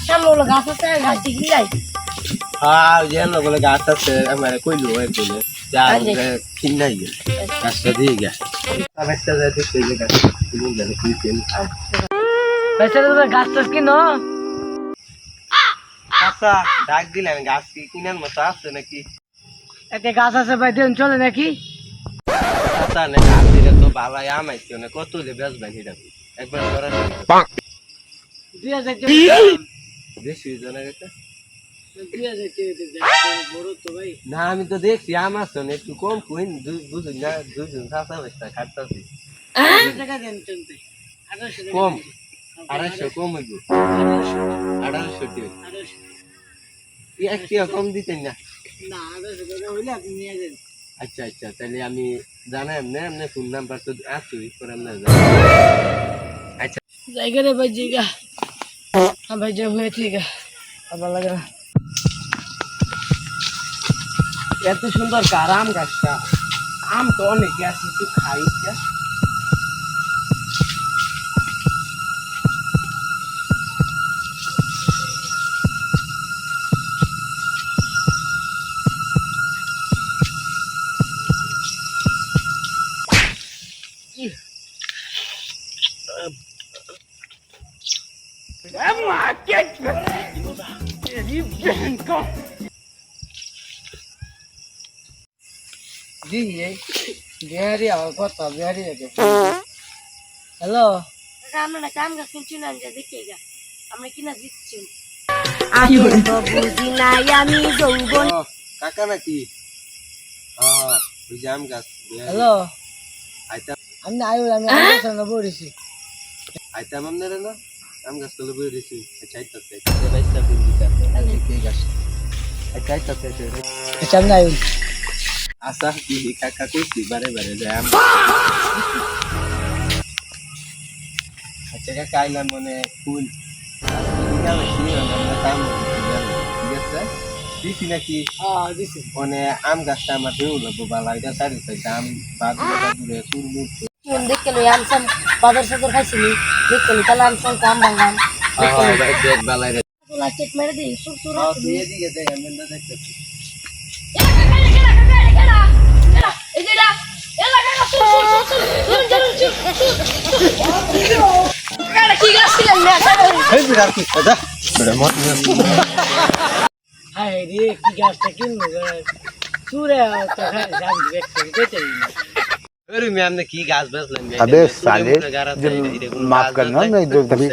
সামনে হলো গাছ আছে গাছ দিকে যাই হ্যাঁ যেন বলে গাছ আছে আমার কইলো ওই কইলো যা ঠিক নাই গাছটা দিয়ে গা গাছটা যায় ঠিক কইলে গাছ তুমি জানো কি কেন বেচারা তোমরা গাছ টাছ কিনো আচ্ছা ডাক দিলেন গাছ কি কিনার মতো আছে নাকি একটা গাছ আছে ভাই দেন চলে নাকি আচ্ছা না গাছ দিলে তো ভালাই আমাইছে না কত লে বেচবেন এটা একবার করা 2000 বেশি জানা গেছে 2000 বড় তো ভাই না আমি তো দেখছি আমার তো একটু কম কইন বুঝুন না দুজন সাসা বস্তা কাটতাছি টাকা দেন চলতে 1800 কম 250 কম হইব 1800 টাকা একটু কম দিতেন না না 1800 টাকা হইলে আপনি নিয়ে যান আচ্ছা আচ্ছা তাহলে আমি জানাই এমনি ফোন নাম্বার তো আসুই পরে আমরা আচ্ছা জায়গা রে ভাই জায়গা হ্যাঁ ভাই যা হয়ে ঠিক আছে আবার লাগে না এত সুন্দর কারাম গাছটা আম তো অনেক আছে একটু খাই জি বিহারি আমার কথা বিহারি হ্যালো আমরা কাম গাছ কিনছি না দেখে গা আমরা কিনা দিচ্ছি আমি তো বুঝি নাই আমি যৌবন কাকা নাকি ওই জাম গাছ হ্যালো আইতা আমি আমি আলোচনা বলেছি আইতা মামনে রে না আম গাছ তো বই দিছি আচ্ছা আইতা আইতা বাইসটা দিন দিতা কি গাছ আচ্ছা আইতা আইতা সামনে আইন আশা কি কাকা কইছি বারে বারে যায় আচ্ছা কাকা আইলাম মনে ফুল দিছি নাকি দিছি মানে আম গাছটা আমার দেউ লাগবো বালা এটা সারি চাইছে আম বাদুরে সুরমুর দেখে লই আম সাম বাজার সাদর খাইছিলি দেখে লই তাহলে আম সাম কাম বাঙ্গাম দেখ বালাই রে লাইট মেরে দিই সুর সুর তুই এদিকে দেখ আমি না দেখতেছি এই বিড়াল কি দাদা বড় মত হাই রে কি গাছটা কিনবো সুরে তো খাই জানি দেখতে দেখতে अरे मैं हमने की घास बस लेंगे अबे साले माफ करना मैं जो तभी